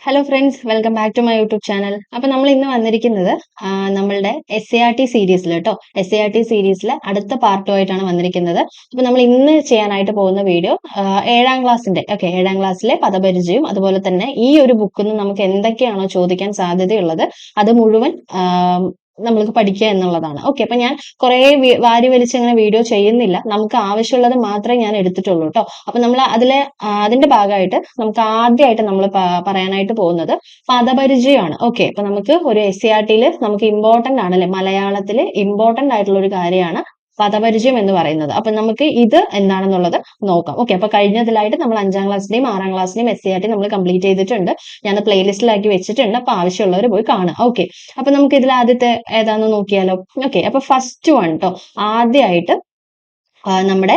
Hello friends, welcome back to my YouTube channel. അപ്പൊ നമ്മൾ ഇന്ന് വന്നിരിക്കുന്നത് നമ്മളുടെ SART സീരീസിൽ കേട്ടോ. SART സീരീസിലെ അടുത്ത പാർട്ടുമായിട്ടാണ് വന്നിരിക്കുന്നത്. അപ്പൊ നമ്മൾ ഇന്ന് ചെയ്യാനായിട്ട് പോകുന്ന വീഡിയോ 7ാം ക്ലാസ്സിന്റെ ഏഴാം ക്ലാസ്സിലെ പദപരിചയവും അതുപോലെ തന്നെ ഈ ഒരു ബുക്കിൽ നിന്ന് നമുക്ക് എന്തൊക്കെയാണോ ചോദിക്കാൻ സാധ്യതയുള്ളത് അത് മുഴുവൻ നമ്മൾക്ക് പഠിക്കുക എന്നുള്ളതാണ്. ഓക്കെ, അപ്പൊ ഞാൻ കുറെ വാരി വലിച്ച് അങ്ങനെ വീഡിയോ ചെയ്യുന്നില്ല. നമുക്ക് ആവശ്യമുള്ളത് മാത്രമേ ഞാൻ എടുത്തിട്ടുള്ളൂ കേട്ടോ. അപ്പൊ നമ്മൾ അതിന്റെ ഭാഗമായിട്ട് നമുക്ക് ആദ്യമായിട്ട് നമ്മൾ പറയാനായിട്ട് പോകുന്നത് പദപരിചയമാണ്. ഓക്കെ, അപ്പൊ നമുക്ക് ഒരു SART-യിൽ നമുക്ക് ഇമ്പോർട്ടന്റ് ആണ്, അല്ലെ, മലയാളത്തിൽ ഇമ്പോർട്ടന്റ് ആയിട്ടുള്ള ഒരു കാര്യമാണ് പദപരിചയം എന്ന് പറയുന്നത്. അപ്പൊ നമുക്ക് ഇത് എന്താണെന്നുള്ളത് നോക്കാം. ഓക്കെ, അപ്പൊ കഴിഞ്ഞതിലായിട്ട് നമ്മൾ 5ാം ക്ലാസ്സിന്റെയും 6ാം ക്ലാസ്സിന്റെയും SART നമ്മൾ കംപ്ലീറ്റ് ചെയ്തിട്ടുണ്ട്. ഞാൻ പ്ലേലിസ്റ്റിലാക്കി വെച്ചിട്ടുണ്ട്. അപ്പൊ ആവശ്യമുള്ളവർ പോയി കാണുക. ഓക്കെ, അപ്പൊ നമുക്ക് ഇതിൽ ആദ്യത്തെ ഏതാന്ന് നോക്കിയാലോ. ഓക്കെ, അപ്പൊ ഫസ്റ്റ് വൺ കേട്ടോ, ആദ്യമായിട്ട് നമ്മുടെ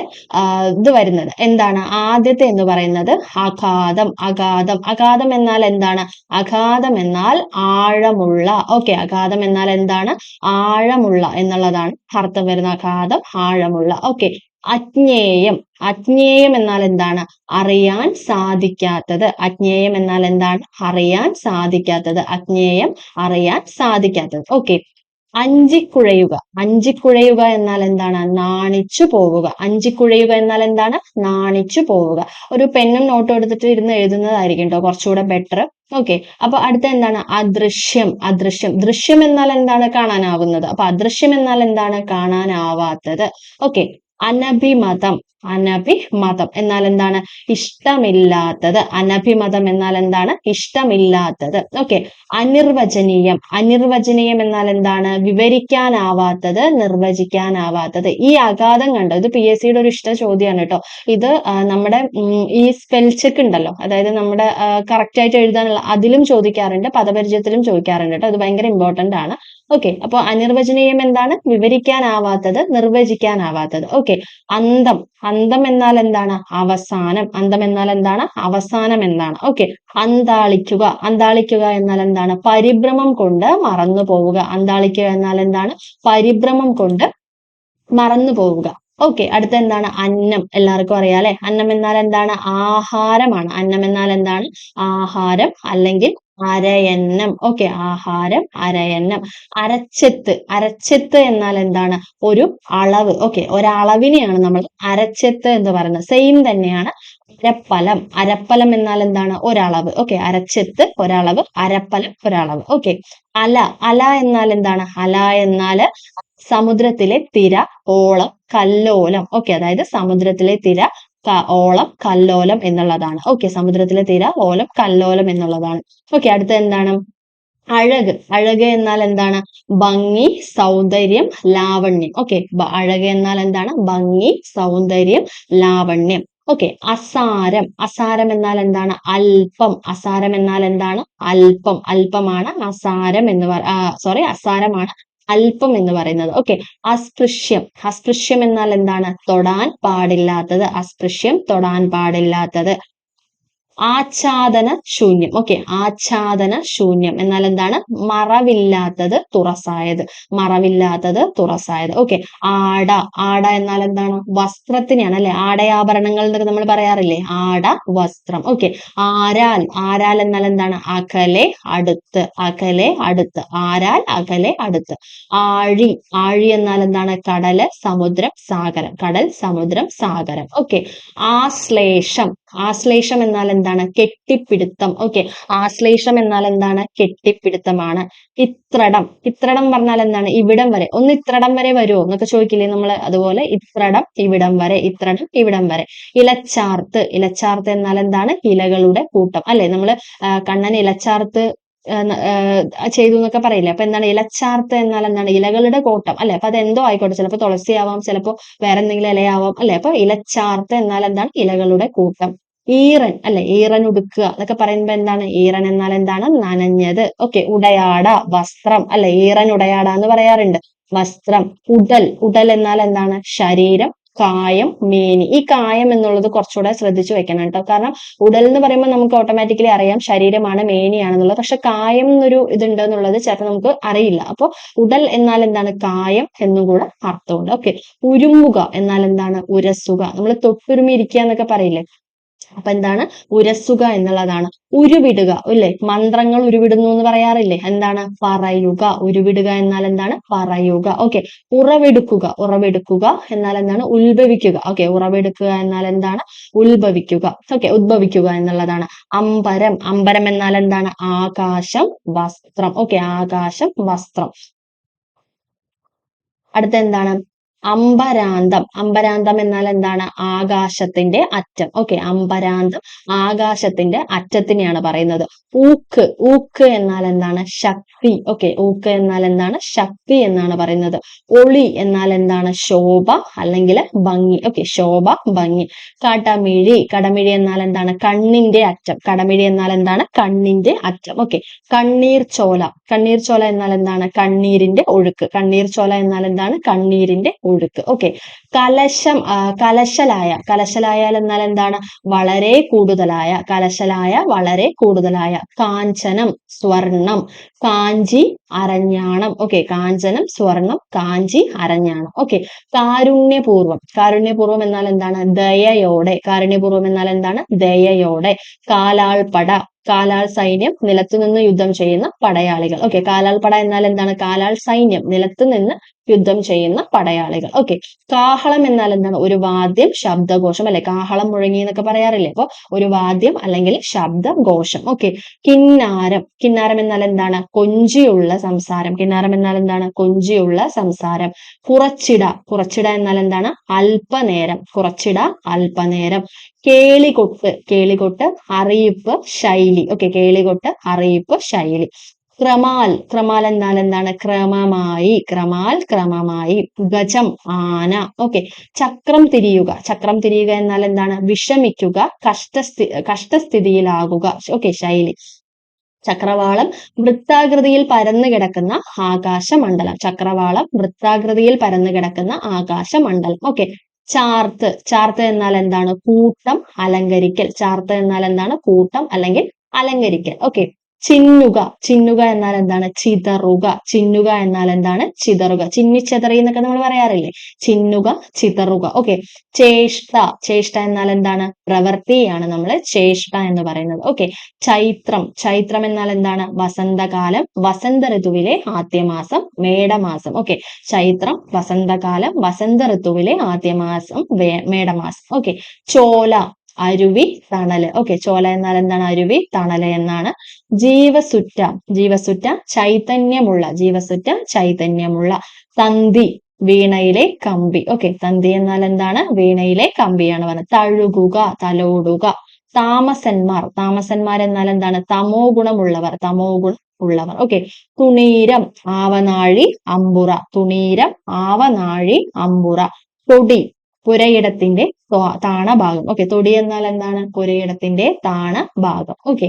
ഇത് വരുന്നത് എന്താണ്? ആദ്യത്തെ എന്ന് പറയുന്നത് അഗാധം. അഗാധം അഗാധം എന്നാൽ എന്താണ്? അഗാധം എന്നാൽ ആഴമുള്ള. ഓക്കെ, അഗാധം എന്നാൽ എന്താണ്? ആഴമുള്ള എന്നുള്ളതാണ് അർത്ഥം വരുന്ന. അഗാധം ആഴമുള്ള. ഓക്കെ, അജ്ഞേയം. അജ്ഞേയം എന്നാൽ എന്താണ്? അറിയാൻ സാധിക്കാത്തത്. അജ്ഞേയം എന്നാൽ എന്താണ്? അറിയാൻ സാധിക്കാത്തത്. അജ്ഞേയം, അറിയാൻ സാധിക്കാത്തത്. ഓക്കെ, അഞ്ചിക്കുഴയുക. അഞ്ചിക്കുഴയുക എന്നാൽ എന്താണ്? നാണിച്ചു പോവുക. അഞ്ചിക്കുഴയുക എന്നാൽ എന്താണ്? നാണിച്ചു പോവുക. ഒരു പെന്നും നോട്ടും എടുത്തിട്ട് ഇരുന്ന് എഴുതുന്നതായിരിക്കും കേട്ടോ കുറച്ചുകൂടെ ബെറ്റർ. ഓക്കെ, അപ്പൊ അടുത്ത എന്താണ്? അദൃശ്യം. അദൃശ്യം. ദൃശ്യം എന്നാൽ എന്താണ്? കാണാനാവുന്നത്. അപ്പൊ അദൃശ്യം എന്നാൽ എന്താണ്? കാണാനാവാത്തത്. ഓക്കെ, അനഭിമതം. അനഭിമതം എന്നാൽ എന്താണ്? ഇഷ്ടമില്ലാത്തത്. അനഭിമതം എന്നാൽ എന്താണ്? ഇഷ്ടമില്ലാത്തത്. ഓക്കെ, അനിർവചനീയം. അനിർവചനീയം എന്നാൽ എന്താണ്? വിവരിക്കാനാവാത്തത്, നിർവചിക്കാനാവാത്തത്. ഈ അഗാധം കണ്ടോ, ഇത് PSCയുടെ ഒരു ഇഷ്ട ചോദ്യമാണ് കേട്ടോ. ഇത് നമ്മുടെ ഈ സ്പെൽ ചെക്ക് ഉണ്ടല്ലോ, അതായത് നമ്മുടെ കറക്റ്റ് ആയിട്ട് എഴുതാനുള്ള അതിലും ചോദിക്കാറുണ്ട്, പദപരിചയത്തിലും ചോദിക്കാറുണ്ട് കേട്ടോ. ഇത് ഭയങ്കര ഇമ്പോർട്ടന്റ് ആണ്. ഓക്കെ, അപ്പൊ അനിർവചനീയം എന്താണ്? വിവരിക്കാനാവാത്തത്, നിർവചിക്കാനാവാത്തത്. ഓക്കെ, അന്തം. അന്തം എന്നാൽ എന്താണ്? അവസാനം. അന്തം എന്നാൽ എന്താണ്? അവസാനം എന്നാണ്. ഓക്കെ, അന്താളിക്കുക. അന്താളിക്കുക എന്നാൽ എന്താണ്? പരിഭ്രമം കൊണ്ട് മറന്നു പോവുക. അന്താളിക്കുക എന്നാൽ എന്താണ്? പരിഭ്രമം കൊണ്ട് മറന്നു പോവുക. ഓക്കെ, അടുത്ത എന്താണ്? അന്നം. എല്ലാവർക്കും അറിയാം അല്ലെ. അന്നം എന്നാൽ എന്താണ്? ആഹാരമാണ്. അന്നം എന്നാൽ എന്താണ്? ആഹാരം അല്ലെങ്കിൽ അരയന്നം. ഓക്കെ, ആഹാരം, അരയന്നം. അരച്ചെത്ത്. അരച്ചെത്ത് എന്നാൽ എന്താണ്? ഒരു അളവ്. ഓക്കെ, ഒരളവിനെയാണ് നമ്മൾ അരച്ചെത്ത് എന്ന് പറയുന്നത്. സെയിം തന്നെയാണ് അരപ്പലം. അരപ്പലം എന്നാൽ എന്താണ്? ഒരളവ്. ഓക്കെ, അരച്ചെത്ത് ഒരളവ്, അരപ്പലം ഒരളവ്. ഓക്കെ, അല. അല എന്നാൽ എന്താണ്? അല എന്നാല് സമുദ്രത്തിലെ തിര, ഓളം, കല്ലോലം. ഓക്കെ, അതായത് സമുദ്രത്തിലെ തിര, ഓളം, കല്ലോലം എന്നുള്ളതാണ്. ഓക്കെ, സമുദ്രത്തിലെ തിര, ഓളം, കല്ലോലം എന്നുള്ളതാണ്. ഓക്കെ, അടുത്ത എന്താണ്? അഴക്. അഴക് എന്നാൽ എന്താണ്? ഭംഗി, സൗന്ദര്യം, ലാവണ്യം. ഓക്കെ, അഴക് എന്നാൽ എന്താണ്? ഭംഗി, സൗന്ദര്യം, ലാവണ്യം. ഓക്കെ, അസാരം. അസാരം എന്നാൽ എന്താണ്? അല്പം. അസാരം എന്നാൽ എന്താണ്? അല്പം. അല്പമാണ് അസാരം എന്ന് അസാരമാണ് അല്പം എന്ന് പറയുന്നത്. ഓക്കെ, അസ്പൃശ്യം. അസ്പൃശ്യം എന്നാൽ എന്താണ്? തൊടാൻ പാടില്ലാത്തത്. അസ്പൃശ്യം, തൊടാൻ പാടില്ലാത്തത്. ആച്ഛാദന ശൂന്യം. ഓക്കെ, ആച്ഛാദന ശൂന്യം എന്നാൽ എന്താണ്? മറവില്ലാത്തത്, തുറസായത്. മറവില്ലാത്തത്, തുറസായത്. ഓക്കെ, ആട. ആട എന്നാൽ എന്താണ്? വസ്ത്രത്തിനെയാണ് അല്ലെ. ആടയാഭരണങ്ങൾ എന്നൊക്കെ നമ്മൾ പറയാറില്ലേ. ആട, വസ്ത്രം. ഓക്കെ, ആരാൽ. ആരാൽ എന്നാൽ എന്താണ്? അകലെ, അടുത്ത്. അകലെ, അടുത്ത്. ആരാൽ, അകലെ, അടുത്ത്. ആഴി. ആഴി എന്നാൽ എന്താണ്? കടല്, സമുദ്രം, സാഗരം. കടൽ, സമുദ്രം, സാഗരം. ഓക്കെ, ആശ്ലേഷം. ആശ്ലേഷം എന്നാൽ എന്താണ്? കെട്ടിപ്പിടുത്തം. ഓക്കെ, ആശ്ലേഷം എന്നാൽ എന്താണ്? കെട്ടിപ്പിടുത്തമാണ്. ഇത്രടം. ഇത്രടം പറഞ്ഞാൽ എന്താണ്? ഇവിടം വരെ. ഒന്ന് ഇത്രടം വരെ വരുമോ എന്നൊക്കെ ചോദിക്കില്ലേ നമ്മള്, അതുപോലെ ഇത്രടം, ഇവിടം വരെ. ഇത്രടം, ഇവിടം വരെ. ഇലച്ചാർത്ത്. ഇലച്ചാർത്ത് എന്നാൽ എന്താണ്? ഇലകളുടെ കൂട്ടം അല്ലെ. നമ്മള് കണ്ണൻ ഇലച്ചാർത്ത് ചെയ്തു എന്നൊക്കെ പറയില്ലേ. അപ്പൊ എന്താണ്? ഇലച്ചാർത്ത് എന്നാൽ എന്താണ്? ഇലകളുടെ കൂട്ടം അല്ലെ. അപ്പൊ അതെന്തോ ആയിക്കോട്ടെ, ചിലപ്പോ തുളസി ആവാം, ചിലപ്പോ വേറെ എന്തെങ്കിലും ഇലയാവാം അല്ലെ. അപ്പൊ ഇലച്ചാർത്ത് എന്നാൽ എന്താണ്? ഇലകളുടെ കൂട്ടം. ഈറൻ അല്ലെ. ഈറൻ ഉടുക്കുക എന്നൊക്കെ പറയുമ്പോ എന്താണ്? ഈറൻ എന്നാൽ എന്താണ്? നനഞ്ഞത്. ഓക്കെ, ഉടയാട, വസ്ത്രം അല്ലെ. ഈറൻ ഉടയാട എന്ന് പറയാറുണ്ട്. വസ്ത്രം. ഉടൽ. ഉടൽ എന്നാൽ എന്താണ്? ശരീരം, കായം, മേനി. ഈ കായം എന്നുള്ളത് കുറച്ചുകൂടെ ശ്രദ്ധിച്ചു വെക്കണം കേട്ടോ. കാരണം ഉടൽ എന്ന് പറയുമ്പോൾ നമുക്ക് ഓട്ടോമാറ്റിക്കലി അറിയാം ശരീരമാണ്, മേനിയാണെന്നുള്ളത്. പക്ഷെ കായം എന്നൊരു ഇതുണ്ട് എന്നുള്ളത് ചിലപ്പോൾ നമുക്ക് അറിയില്ല. അപ്പൊ ഉടൽ എന്നാൽ എന്താണ്? കായം എന്നും കൂടെ അർത്ഥമുണ്ട്. ഓക്കെ, ഉരുമുക എന്നാൽ എന്താണ്? ഉരസുക. നമ്മൾ തൊട്ടുരുമി ഇരിക്കുക എന്നൊക്കെ പറയില്ലേ. അപ്പൊ എന്താണ്? ഉരസുക എന്നുള്ളതാണ്. ഉരുവിടുക അല്ലെ? മന്ത്രങ്ങൾ ഉരുവിടുന്നു എന്ന് പറയാറില്ലേ? എന്താണ്? പറയുക. ഉരുവിടുക എന്നാൽ എന്താണ്? പറയുക. ഓക്കെ. ഉറവെടുക്കുക. ഉറവെടുക്കുക എന്നാൽ എന്താണ്? ഉത്ഭവിക്കുക. ഓക്കെ. ഉറവെടുക്കുക എന്നാൽ എന്താണ്? ഉത്ഭവിക്കുക. ഓക്കെ. ഉദ്ഭവിക്കുക എന്നുള്ളതാണ്. അമ്പരം. അമ്പരം എന്നാൽ എന്താണ്? ആകാശം, വസ്ത്രം. ഓക്കെ. ആകാശം, വസ്ത്രം. അടുത്ത എന്താണ്? അമ്പരാന്തം. അമ്പരാന്തം എന്നാൽ എന്താണ്? ആകാശത്തിന്റെ അറ്റം. ഓക്കെ. അമ്പരാന്തം ആകാശത്തിന്റെ അറ്റത്തിനെയാണ് പറയുന്നത്. ഊക്ക്. ഊക്ക് എന്നാൽ എന്താണ്? ശക്തി. ഓക്കെ. ഊക്ക് എന്നാൽ എന്താണ്? ശക്തി എന്നാണ് പറയുന്നത്. ഒളി എന്നാൽ എന്താണ്? ശോഭ അല്ലെങ്കിൽ ഭംഗി. ഓക്കെ. ശോഭ, ഭംഗി. കടമിഴി. കടമിഴി എന്നാൽ എന്താണ്? കണ്ണിന്റെ അറ്റം. കടമിഴി എന്നാൽ എന്താണ്? കണ്ണിന്റെ അറ്റം. ഓക്കെ. കണ്ണീർ ചോല. കണ്ണീർ ചോല എന്നാൽ എന്താണ്? കണ്ണീരിന്റെ ഒഴുക്ക്. കണ്ണീർ ചോല എന്നാൽ എന്താണ്? കണ്ണീരിന്റെ ഒഴുക്ക്. ഓക്കെ. കലശം. കലശലായ. കലശലായാൽ എന്നാൽ എന്താണ്? വളരെ കൂടുതലായ. കലശലായ, വളരെ കൂടുതലായ. കാഞ്ചനം, സ്വർണം. കാഞ്ചി, അരഞ്ഞാണം. ഓക്കെ. കാഞ്ചനം, സ്വർണം. കാഞ്ചി, അരഞ്ഞാണം. ഓക്കെ. കാരുണ്യപൂർവം. കാരുണ്യപൂർവം എന്നാൽ എന്താണ്? ദയയോടെ. കാരുണ്യപൂർവം എന്നാൽ എന്താണ്? ദയയോടെ. കാലാൾപ്പട. കാലാൾ സൈന്യം, നിലത്തുനിന്ന് യുദ്ധം ചെയ്യുന്ന പടയാളികൾ. ഓക്കെ. കാലാൾപ്പട എന്നാൽ എന്താണ്? കാലാൾ സൈന്യം, നിലത്തുനിന്ന് യുദ്ധം ചെയ്യുന്ന പടയാളികൾ. ഓക്കെ. കാഹളം എന്നാൽ എന്താണ്? ഒരു വാദ്യം, ശബ്ദഘോഷം അല്ലെ? കാഹളം മുഴങ്ങി എന്നൊക്കെ പറയാറില്ലേ? അപ്പൊ ഒരു വാദ്യം അല്ലെങ്കിൽ ശബ്ദഘോഷം. ഓക്കെ. കിന്നാരം. കിന്നാരം എന്നാൽ എന്താണ്? കൊഞ്ചിയുള്ള സംസാരം. കിന്നാരം എന്നാൽ എന്താണ്? കൊഞ്ചിയുള്ള സംസാരം. കുറച്ചിട. കുറച്ചിട എന്നാൽ എന്താണ്? അല്പനേരം. കുറച്ചിട, അല്പനേരം. കേളികൊട്ട്. കേളികൊട്ട് അറിയിപ്പ്, ശൈലി. ഓക്കെ. കേളികൊട്ട് അറിയിപ്പ്, ശൈലി. ക്രമാൽ. ക്രമാൽ എന്നാൽ എന്താണ്? ക്രമമായി. ക്രമാൽ, ക്രമമായി. ഗജം, ആന. ഓക്കെ. ചക്രം തിരിയുക. ചക്രം തിരിയുക എന്നാൽ എന്താണ്? വിഷമിക്കുക, കഷ്ടസ്ഥിതിയിലാകുക. ഓക്കെ. ശൈലി. ചക്രവാളം വൃത്താകൃതിയിൽ പരന്നു കിടക്കുന്ന ആകാശമണ്ഡലം. ചക്രവാളം വൃത്താകൃതിയിൽ പരന്നു കിടക്കുന്ന ആകാശമണ്ഡലം. ഓക്കെ. ചാർത്ത്. ചാർത്ത് എന്നാൽ എന്താണ്? കൂട്ടം, അലങ്കരിക്കൽ. ചാർത്ത് എന്നാൽ എന്താണ്? കൂട്ടം അല്ലെങ്കിൽ അലങ്കരിക്കൽ. ഓക്കെ. ചിന്നുക. ചിന്നുക എന്നാൽ എന്താണ്? ചിതറുക. ചിന്നുക എന്നാൽ എന്താണ്? ചിതറുക. ചിന്നിച്ചിതറി എന്നൊക്കെ നമ്മൾ പറയാറില്ലേ? ചിന്നുക, ചിതറുക. ഓക്കെ. ചേഷ്ട. ചേഷ്ട എന്നാൽ എന്താണ്? പ്രവൃത്തിയാണ് നമ്മൾ ചേഷ്ട എന്ന് പറയുന്നത്. ഓക്കെ. ചൈത്രം. ചൈത്രം എന്നാൽ എന്താണ്? വസന്തകാലം, വസന്ത ഋതുവിലെ ആദ്യമാസം, മേടമാസം. ഓക്കെ. ചൈത്രം, വസന്തകാലം, വസന്ത ഋതുവിലെ ആദ്യമാസം, മേടമാസം. ഓക്കെ. ചോല. അരുവി, തണല്. ഓക്കെ. ചോല എന്നാൽ എന്താണ്? അരുവി, തണല് എന്നാണ്. ജീവസുറ്റ. ജീവസുറ്റ ചൈതന്യമുള്ള. ജീവസുറ്റ ചൈതന്യമുള്ള. തന്തി. വീണയിലെ കമ്പി. ഓക്കെ. തന്തി എന്നാൽ എന്താണ്? വീണയിലെ കമ്പിയാണ് പറയുന്നത്. തഴുകുക, തലോടുക. താമസന്മാർ. താമസന്മാർ എന്നാൽ എന്താണ്? തമോ ഗുണമുള്ളവർ. തമോ ഗുണം ഉള്ളവർ. ഓക്കെ. തുണീരം, ആവനാഴി, അമ്പുറ. തുണീരം, ആവനാഴി, അമ്പുറ. തൊടി. പുരയിടത്തിന്റെ താണഭാഗം. ഓക്കെ. തൊടി എന്നാൽ എന്താണ്? പുരയിടത്തിന്റെ താണഭാഗം. ഓക്കെ.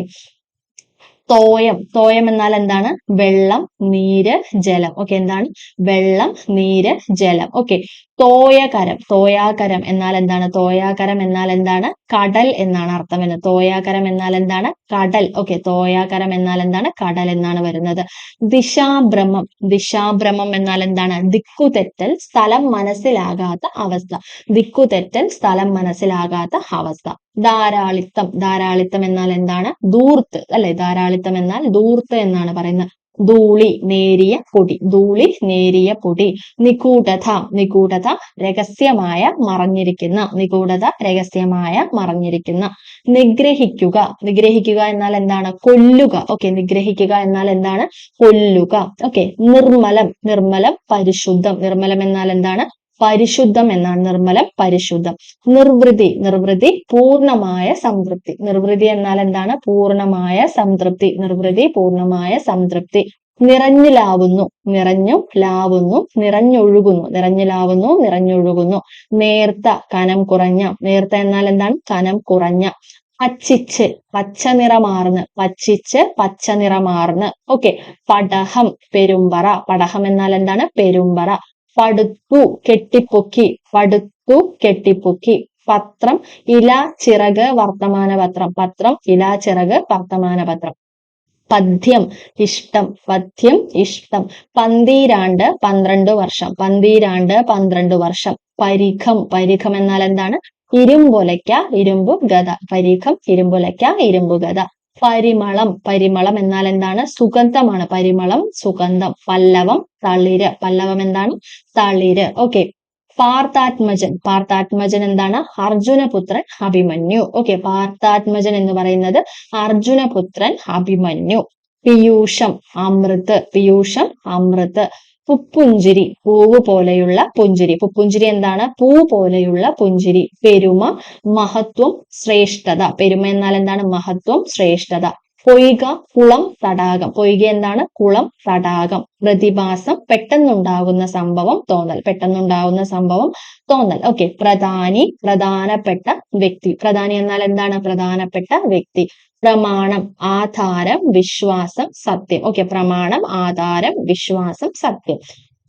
തോയം. തോയം എന്നാൽ എന്താണ്? വെള്ളം, നീര്, ജലം. ഓക്കെ. എന്താണ്? വെള്ളം, നീര്, ജലം. ഓക്കെ. തോയകരം. തോയാകരം എന്നാൽ എന്താണ്? തോയാകരം എന്നാൽ എന്താണ്? കടൽ എന്നാണ് അർത്ഥം വരുന്നത്. തോയാകരം എന്നാൽ എന്താണ്? കടൽ. ഓക്കെ. തോയാകരം എന്നാൽ എന്താണ്? കടൽ എന്നാണ് വരുന്നത്. ദിശാഭ്രമം. ദിശാഭ്രമം എന്നാൽ എന്താണ്? ദിക്കുതെറ്റൽ, സ്ഥലം മനസ്സിലാകാത്ത അവസ്ഥ. ദിക്കുതെറ്റൽ, സ്ഥലം മനസ്സിലാകാത്ത അവസ്ഥ. ധാരാളിത്തം. ധാരാളിത്തം എന്നാൽ എന്താണ്? ധൂർത്ത് അല്ലെ? ധാരാളിത്തം എന്നാൽ ധൂർത്ത് എന്നാണ് പറയുന്നത്. ധൂളി, നേരിയ പൊടി. ധൂളി, നേരിയ പൊടി. നിഗൂഢത. നിഗൂഢത രഹസ്യമായ, മറഞ്ഞിരിക്കുന്ന. നിഗൂഢത രഹസ്യമായ, മറഞ്ഞിരിക്കുന്ന. നിഗ്രഹിക്കുക. നിഗ്രഹിക്കുക എന്നാൽ എന്താണ്? കൊല്ലുക. ഓക്കെ. നിഗ്രഹിക്കുക എന്നാൽ എന്താണ്? കൊല്ലുക. ഓക്കെ. നിർമ്മലം. നിർമ്മലം പരിശുദ്ധം. നിർമ്മലം എന്നാൽ എന്താണ്? പരിശുദ്ധം എന്നാണ്. നിർമ്മലം, പരിശുദ്ധം. നിർവൃതി. നിർവൃതി പൂർണ്ണമായ സംതൃപ്തി. നിർവൃതി എന്നാൽ എന്താണ്? പൂർണ്ണമായ സംതൃപ്തി. നിർവൃതി പൂർണ്ണമായ സംതൃപ്തി. നിറഞ്ഞു ലാവുന്നു. നിറഞ്ഞു ലാവുന്നു, നിറഞ്ഞൊഴുകുന്നു. നിറഞ്ഞു ലാവുന്നു, നിറഞ്ഞൊഴുകുന്നു. നേർത്ത, കനം കുറഞ്ഞ. നേർത്ത എന്നാൽ എന്താണ്? കനം കുറഞ്ഞ. പച്ചിച്ച്, പച്ച നിറമാർന്ന്. പച്ചിച്ച്, പച്ച നിറമാർന്ന്. ഓക്കെ. പടഹം, പെരുമ്പറ. പടഹം എന്നാൽ എന്താണ്? പെരുമ്പറ. പടുത്തു, കെട്ടിപ്പൊക്കി. പടുത്തു, കെട്ടിപ്പൊക്കി. പത്രം, ഇല, ചിറക്, വർത്തമാന പത്രം. പത്രം, ഇല, ചിറക്, വർത്തമാന പത്രം. പദ്യം, ഇഷ്ടം. പദ്യം, ഇഷ്ടം. പന്തീരാണ്ട്, 12 വർഷം. പന്തീരാണ്ട്, 12 വർഷം. പരിഖം. പരിഖം എന്നാൽ എന്താണ്? ഇരുമ്പൊലയ്ക്ക ഇരുമ്പു ഗദ. പരീഖം ഇരുമ്പൊലയ്ക്ക ഇരുമ്പു ഗദ. പരിമളം. പരിമളം എന്നാൽ എന്താണ്? സുഗന്ധമാണ്. പരിമളം സുഗന്ധം. പല്ലവം തളിര്. പല്ലവം എന്താണ്? തളിര്. ഓക്കെ. പാർത്ഥാത്മജൻ. പാർത്ഥാത്മജൻ എന്താണ്? അർജുനപുത്രൻ അഭിമന്യു. ഓക്കെ. പാർത്ഥാത്മജൻ എന്ന് പറയുന്നത് അർജുനപുത്രൻ അഭിമന്യു. പീയൂഷം അമൃത്. പീയൂഷം അമൃത്. പുപ്പുഞ്ചിരി പൂവ് പോലെയുള്ള പുഞ്ചിരി. പുപ്പുഞ്ചിരി എന്താണ്? പൂ പോലെയുള്ള പുഞ്ചിരി. പെരുമ മഹത്വം ശ്രേഷ്ഠത. പെരുമ എന്നാൽ എന്താണ്? മഹത്വം ശ്രേഷ്ഠത. പൊയ്ക കുളം തടാകം. പൊയ്ക എന്താണ്? കുളം തടാകം. പ്രതിഭാസം പെട്ടെന്നുണ്ടാകുന്ന സംഭവം തോന്നൽ. പെട്ടെന്നുണ്ടാകുന്ന സംഭവം തോന്നൽ. ഓക്കെ. പ്രധാനി പ്രധാനപ്പെട്ട വ്യക്തി. പ്രധാനി എന്നാൽ എന്താണ്? പ്രധാനപ്പെട്ട വ്യക്തി. പ്രമാണം ആധാരം വിശ്വാസം സത്യം. ഓക്കെ. പ്രമാണം ആധാരം വിശ്വാസം സത്യം.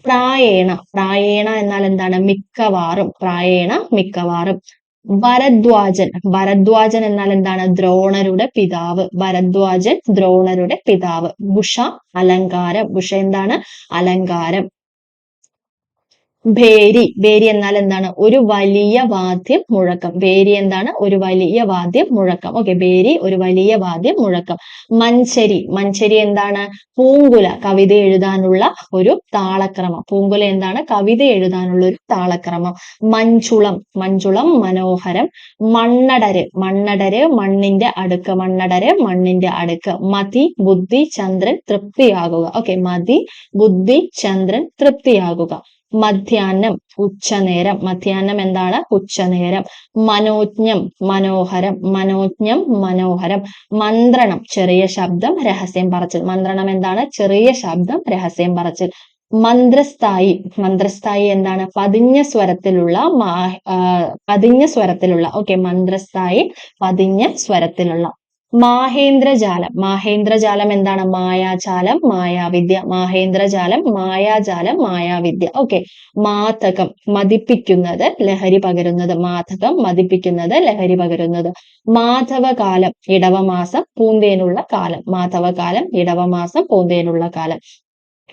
പ്രായേണ. പ്രായേണ എന്നാൽ എന്താണ്? മിക്കവാറും. പ്രായേണ മിക്കവാറും. ഭരദ്വാജൻ. ഭരദ്വാജൻ എന്നാൽ എന്താണ്? ദ്രോണരുടെ പിതാവ്. ഭരദ്വാജൻ ദ്രോണരുടെ പിതാവ്. ഭുഷ അലങ്കാരം. ഭുഷ എന്താണ്? അലങ്കാരം. ഭേരി. ഭേരി എന്നാൽ എന്താണ്? ഒരു വലിയ വാദ്യം മുഴക്കം. ഭേരി എന്താണ്? ഒരു വലിയ വാദ്യം മുഴക്കം. ഓക്കെ. ഭേരി ഒരു വലിയ വാദ്യം മുഴക്കം. മഞ്ചരി. മഞ്ചരി എന്താണ്? പൂങ്കുല. കവിത എഴുതാനുള്ള ഒരു താളക്രമം. പൂങ്കുല എന്താണ്? കവിത എഴുതാനുള്ള ഒരു താളക്രമം. മഞ്ചുളം. മഞ്ചുളം മനോഹരം. മണ്ണടര്. മണ്ണടര് മണ്ണിന്റെ അടുക്ക്. മണ്ണടര് മണ്ണിന്റെ അടുക്ക്. മതി ബുദ്ധി ചന്ദ്രൻ തൃപ്തിയാകുക. ഓക്കെ. മതി ബുദ്ധി ചന്ദ്രൻ തൃപ്തിയാകുക. മധ്യാഹ്നം ഉച്ചനേരം. മധ്യാഹ്നം എന്താണ്? ഉച്ചനേരം. മനോജ്ഞം മനോഹരം. മനോജ്ഞം മനോഹരം. മന്ത്രണം ചെറിയ ശബ്ദം രഹസ്യം പറച്ചിൽ. മന്ത്രണം എന്താണ്? ചെറിയ ശബ്ദം രഹസ്യം പറച്ചിൽ. മന്ത്രസ്ഥായി. മന്ത്രസ്ഥായി എന്താണ്? പതിഞ്ഞ സ്വരത്തിലുള്ള പതിഞ്ഞ സ്വരത്തിലുള്ള. ഓക്കെ. മന്ത്രസ്ഥായി പതിഞ്ഞ സ്വരത്തിലുള്ള. മാഹേന്ദ്രജാലം. മാഹേന്ദ്രജാലം എന്താണ്? മായാജാലം മായാവിദ്യ. മാഹേന്ദ്രജാലം മായാജാലം മായാവിദ്യ. ഓക്കെ. മാതകം മതിപ്പിക്കുന്നത് ലഹരി പകരുന്നത്. മാതകം മതിപ്പിക്കുന്നത് ലഹരി പകരുന്നത്. മാധവകാലം ഇടവമാസം പൂന്തേനുള്ള കാലം. മാധവകാലം ഇടവമാസം പൂന്തേനുള്ള കാലം.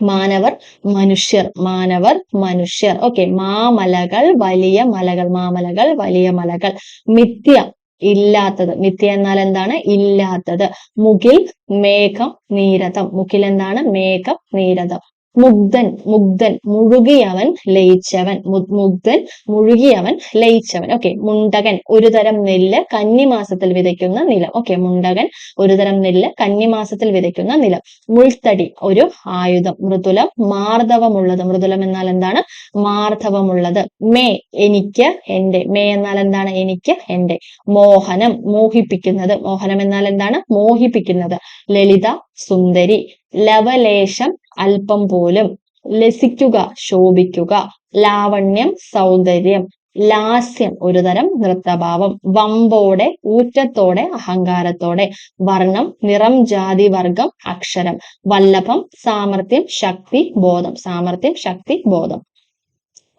മാനവർ മനുഷ്യർ. മാനവർ മനുഷ്യർ. ഓക്കെ. മാമലകൾ വലിയ മലകൾ. മാമലകൾ വലിയ മലകൾ. മിഥ്യ ഇല്ലാത്തത്. മിഥ്യ എന്നാൽ എന്താണ്? ഇല്ലാത്തത്. മുകിൽ മേഘം നീരതം. മുകിൽ എന്താണ്? മേഘം നീരതം. മുഗ്ധൻ. മുഗ്ധൻ മുഴുകിയവൻ ലയിച്ചവൻ. മുഗ്ധൻ മുഴുകിയവൻ ലയിച്ചവൻ. ഓക്കെ. മുണ്ടകൻ ഒരു തരം നെല്ല് കന്നിമാസത്തിൽ വിതയ്ക്കുന്ന നിലം. ഓക്കെ. മുണ്ടകൻ ഒരു തരം നെല്ല് കന്നിമാസത്തിൽ വിതയ്ക്കുന്ന നിലം. മുൾത്തടി ഒരു ആയുധം. മൃദുലം മാർദ്ദവമുള്ളത്. മൃദുലം എന്നാൽ എന്താണ്? മാർദ്ദവമുള്ളത്. മേ എനിക്ക് എന്റെ. മേ എന്നാൽ എന്താണ്? എനിക്ക് എന്റെ. മോഹനം മോഹിപ്പിക്കുന്നത്. മോഹനം എന്നാൽ എന്താണ്? മോഹിപ്പിക്കുന്നത്. ലളിത സുന്ദരി. ലവലേശം അല്പം പോലും. ലസിക്കുക ശോഭിക്കുക. ലാവണ്യം സൗന്ദര്യം. ലാസ്യം ഒരുതരം നൃത്തഭാവം. വമ്പോടെ ഊറ്റത്തോടെ അഹങ്കാരത്തോടെ. വർണ്ണം നിറം ജാതി വർഗം അക്ഷരം. വല്ലഭം സാമർത്ഥ്യം ശക്തി ബോധം. സാമർത്ഥ്യം ശക്തി ബോധം.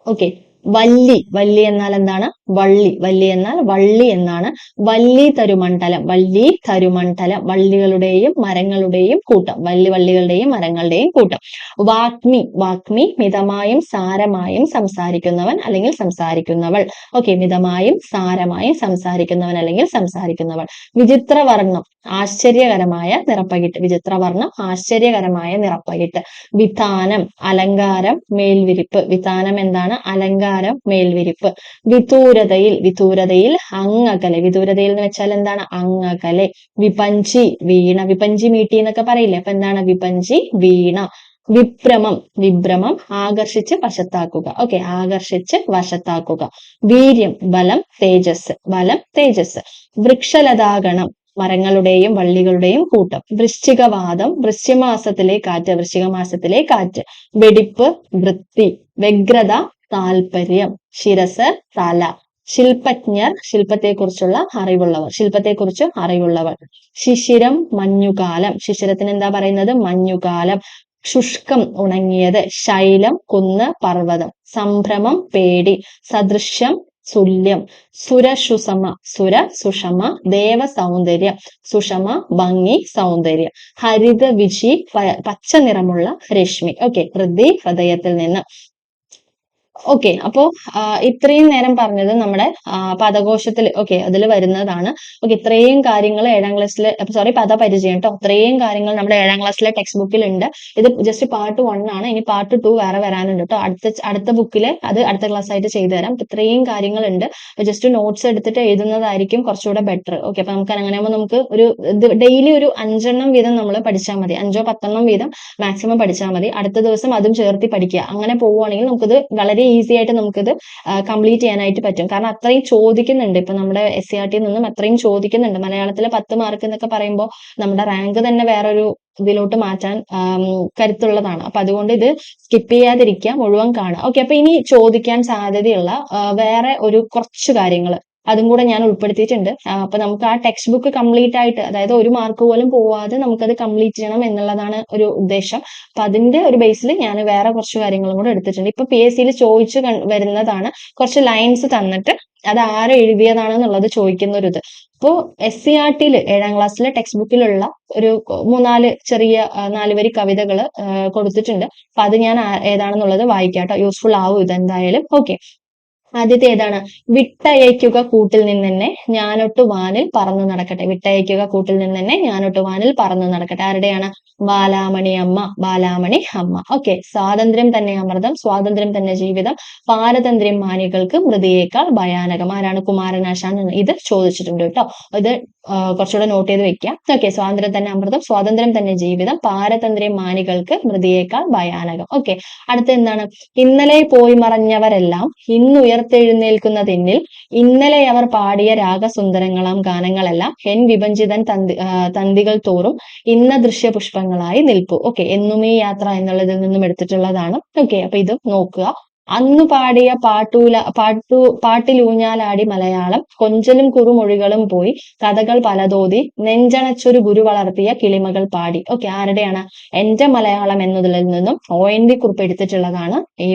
ഓക്കെ. വല്ലി. വല്ലി എന്നാൽ എന്താണ്? വള്ളി. വല്ലി എന്നാൽ വള്ളി എന്നാണ്. വല്ലി തരുമണ്ഡലം. വല്ലി തരുമണ്ഡലം വള്ളികളുടെയും മരങ്ങളുടെയും കൂട്ടം. വള്ളികളുടെയും മരങ്ങളുടെയും കൂട്ടം. വാഗ്മി. വാഗ്മി മിതമായും സാരമായും സംസാരിക്കുന്നവൻ അല്ലെങ്കിൽ സംസാരിക്കുന്നവൾ. ഓക്കെ. മിതമായും സാരമായും സംസാരിക്കുന്നവൻ അല്ലെങ്കിൽ സംസാരിക്കുന്നവൾ. വിചിത്രവർണ്ണം ആശ്ചര്യകരമായ നിറപ്പകിട്ട്. വിചിത്രവർണ്ണം ആശ്ചര്യകരമായ നിറപ്പകിട്ട്. വിതാനം അലങ്കാരം മേൽവിരിപ്പ്. വിതാനം എന്താണ്? അലങ്കാരം മേൽവിരിപ്പ്. വിദൂരതയിൽ. വിദൂരതയിൽ അങ്ങകലെ. വിദൂരതയിൽ എന്ന് വെച്ചാൽ എന്താണ്? അങ്ങകലെ. വിപഞ്ചി വീണ. വിപഞ്ചി മീട്ടി എന്നൊക്കെ പറയില്ലേ? അപ്പൊ എന്താണ്? വിപഞ്ചി വീണ. വിഭ്രമം. വിഭ്രമം ആകർഷിച്ച് വശത്താക്കുക. ഓക്കെ. ആകർഷിച്ച് വശത്താക്കുക. വീര്യം ബലം തേജസ്. ബലം തേജസ്. വൃക്ഷലതാഗണം മരങ്ങളുടെയും വള്ളികളുടെയും കൂട്ടം. വൃശ്ചികവാദം വൃശ്ചികമാസത്തിലെ കാറ്റ്. വൃശ്ചികമാസത്തിലെ കാറ്റ്. വെടിപ്പ് വൃത്തി. വ്യഗ്രത താല്പര്യം. ശിരസ് തല. ശില്പജ്ഞർ ശില്പത്തെക്കുറിച്ചുള്ള അറിവുള്ളവർ. ശില്പത്തെക്കുറിച്ച് അറിവുള്ളവർ. ശിശിരം മഞ്ഞുകാലം. ശിശിരത്തിന് എന്താ പറയുന്നത്? മഞ്ഞുകാലം. ശുഷ്കം ഉണങ്ങിയത്. ശൈലം കുന്ന് പർവ്വതം. സംഭ്രമം പേടി. സദൃശ്യം തുല്യം. സുരസുഷമ. സുര സുഷമ. ദേവ സൗന്ദര്യം. സുഷമ ഭംഗി സൗന്ദര്യം. ഹരിത വിശി പച്ച നിറമുള്ള രശ്മി. ഓക്കെ. ഹൃദയത്തിൽ നിന്ന്. ഓക്കെ. അപ്പോ ഇത്രയും നേരം പറഞ്ഞത് നമ്മുടെ പദകോശത്തിൽ ഓക്കെ അതിൽ വരുന്നതാണ്. ഓക്കെ ഇത്രയും കാര്യങ്ങൾ ഏഴാം ക്ലാസ്സിലെ സോറി പദപരിചയം ട്ടോ. ഇത്രയും കാര്യങ്ങൾ നമ്മുടെ ഏഴാം ക്ലാസ്സിലെ ടെക്സ്റ്റ് ബുക്കിൽ ഉണ്ട്. ഇത് ജസ്റ്റ് പാർട്ട് 1 ആണ്. ഇനി പാർട്ട് 2 വേറെ വരാനുണ്ട് ട്ടോ. അടുത്ത ബുക്കിൽ അത് അടുത്ത ക്ലാസ് ആയിട്ട് ചെയ്തു തരാം. അപ്പൊ ഇത്രയും കാര്യങ്ങളുണ്ട്. അപ്പൊ ജസ്റ്റ് നോട്ട്സ് എടുത്തിട്ട് എഴുതുന്നതായിരിക്കും കുറച്ചുകൂടെ ബെറ്റർ. ഓക്കെ അപ്പൊ നമുക്ക് അങ്ങനെയാകുമ്പോൾ നമുക്ക് ഒരു ഡെയിലി ഒരു 5 എണ്ണം വീതം നമ്മൾ പഠിച്ചാൽ മതി. 5ഓ 10 എണ്ണം വീതം മാക്സിമം പഠിച്ചാൽ മതി. അടുത്ത ദിവസം അതും ചേർത്തി പഠിക്കുക. അങ്ങനെ പോവുകയാണെങ്കിൽ നമുക്കിത് വളരെ ഈസി ആയിട്ട് നമുക്കിത് കംപ്ലീറ്റ് ചെയ്യാനായിട്ട് പറ്റും. കാരണം അത്രയും ചോദിക്കുന്നുണ്ട്. ഇപ്പൊ നമ്മുടെ SCRT നിന്നും അത്രയും ചോദിക്കുന്നുണ്ട്. മലയാളത്തിലെ 10 മാർക്ക് എന്നൊക്കെ പറയുമ്പോൾ നമ്മുടെ റാങ്ക് തന്നെ വേറൊരു ഇതിലോട്ട് മാറ്റാൻ കരുത്തുള്ളതാണ്. അപ്പൊ അതുകൊണ്ട് ഇത് സ്കിപ്പ് ചെയ്യാതിരിക്കുക, മുഴുവൻ കാണുക. ഓക്കെ അപ്പൊ ഇനി ചോദിക്കാൻ സാധ്യതയുള്ള വേറെ ഒരു കുറച്ച് കാര്യങ്ങൾ അതും കൂടെ ഞാൻ ഉൾപ്പെടുത്തിയിട്ടുണ്ട്. അപ്പൊ നമുക്ക് ആ ടെക്സ്റ്റ് ബുക്ക് കംപ്ലീറ്റ് ആയിട്ട് അതായത് ഒരു മാർക്ക് പോലും പോവാതെ നമുക്കത് കംപ്ലീറ്റ് ചെയ്യണം എന്നുള്ളതാണ് ഒരു ഉദ്ദേശം. അപ്പൊ അതിന്റെ ഒരു ബേസിൽ ഞാൻ വേറെ കുറച്ച് കാര്യങ്ങളും കൂടെ എടുത്തിട്ടുണ്ട്. ഇപ്പൊ PSC ചോദിച്ചു വരുന്നതാണ്. കുറച്ച് ലൈൻസ് തന്നിട്ട് അത് ആര് എഴുതിയതാണെന്നുള്ളത് ചോദിക്കുന്ന ഒരു ഇത്. അപ്പോ SCRT ഏഴാം ക്ലാസ്സിലെ ടെക്സ്റ്റ് ബുക്കിലുള്ള ഒരു 3-4 ചെറിയ 4 വരി കവിതകൾ കൊടുത്തിട്ടുണ്ട്. അപ്പൊ അത് ഞാൻ ഏതാണെന്നുള്ളത് വായിക്കാട്ടോ. യൂസ്ഫുൾ ആവും ഇതെന്തായാലും. ഓക്കെ ആദ്യത്തെ ഏതാണ്? വിട്ടയയ്ക്കുക കൂട്ടിൽ നിന്നെന്നെ ഞാനൊട്ടു വാനിൽ പറന്നു നടക്കട്ടെ. വിട്ടയയ്ക്കുക കൂട്ടിൽ നിന്നെന്നെ ഞാനൊട്ടു വാനിൽ പറന്നു നടക്കട്ടെ. ആരുടെയാണ്? ബാലാമണി അമ്മ. ബാലാമണി അമ്മ. ഓക്കെ സ്വാതന്ത്ര്യം തന്നെ അമൃതം, സ്വാതന്ത്ര്യം തന്നെ ജീവിതം, പാരതന്ത്ര്യം മാനികൾക്ക് മൃതിയേക്കാൾ ഭയാനകം. ആരാണ്? കുമാരനാശാൻ. ഇത് ചോദിച്ചിട്ടുണ്ട് കേട്ടോ. ഇത് കുറച്ചുകൂടെ നോട്ട് ചെയ്ത് വെക്കാം. ഓക്കെ സ്വാതന്ത്ര്യം തന്നെ അമൃതം, സ്വാതന്ത്ര്യം തന്നെ ജീവിതം, പാരതന്ത്ര്യം മാനികൾക്ക് മൃതിയേക്കാൾ ഭയാനകം. ഓക്കെ അടുത്ത എന്താണ്? ഇന്നലെ പോയി മറഞ്ഞവരെല്ലാം ഇന്നുയർത്തെഴുന്നേൽക്കുന്നതെന്നിൽ ഇന്നലെ അവർ പാടിയ രാഗസുന്ദരങ്ങളാം ഗാനങ്ങളെല്ലാം എൻ വിഭജിതൻ തന്തികൾ തോറും ഇന്ന ദൃശ്യപുഷ്പങ്ങളായി നിൽപ്പു. ഓക്കെ എന്നും ഈ യാത്ര എന്നുള്ളതിൽ നിന്നും എടുത്തിട്ടുള്ളതാണ്. ഓക്കെ അപ്പൊ ഇത് നോക്കുക. അന്നു പാടിയ പാട്ടിലൂഞ്ഞാലാടി മലയാളം കൊഞ്ചലും കുറുമൊഴികളും പോയി കഥകൾ പലതോതി നെഞ്ചണച്ചൊരു ഗുരു വളർത്തിയ കിളിമകൾ പാടി. ഓക്കെ ആരുടെയാണ്? എന്റെ മലയാളം എന്നതിൽ നിന്നും ONV കുറിപ്പ് എടുത്തിട്ടുള്ളതാണ് ഈ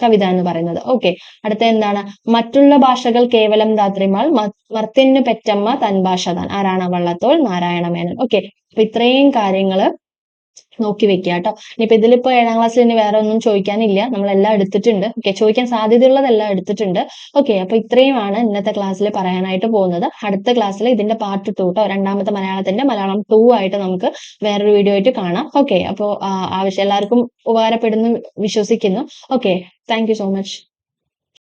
കവിത എന്ന് പറയുന്നത്. ഓക്കെ അടുത്ത എന്താണ്? മറ്റുള്ള ഭാഷകൾ കേവലം ധാത്രിമാൾ മർത്യനു പെറ്റമ്മ തൻ ഭാഷ താൻ. ആരാണ്? വള്ളത്തോൾ നാരായണ മേനോൻ. ഓക്കെ അപ്പൊ ഇത്രയും കാര്യങ്ങള് നോക്കി വെക്കുക കേട്ടോ. ഇനിയിപ്പോ ഇതിലിപ്പോ ഏഴാം ക്ലാസ്സിൽ ഇനി വേറെ ഒന്നും ചോദിക്കാനില്ല. നമ്മളെല്ലാം എടുത്തിട്ടുണ്ട്. ഓക്കെ ചോദിക്കാൻ സാധ്യതയുള്ളതെല്ലാം എടുത്തിട്ടുണ്ട്. ഓക്കെ അപ്പൊ ഇത്രയുമാണ് ഇന്നത്തെ ക്ലാസ്സിൽ പറയാനായിട്ട് പോകുന്നത്. അടുത്ത ക്ലാസ്സിൽ ഇതിന്റെ പാർട്ട് 2 കേട്ടോ. രണ്ടാമത്തെ മലയാളത്തിന്റെ മലയാളം 2 ആയിട്ട് നമുക്ക് വേറൊരു വീഡിയോ ആയിട്ട് കാണാം. ഓക്കെ അപ്പോ ആവശ്യം എല്ലാവർക്കും ഉപകാരപ്പെടുന്നു വിശ്വസിക്കുന്നു. Okay thank you so much.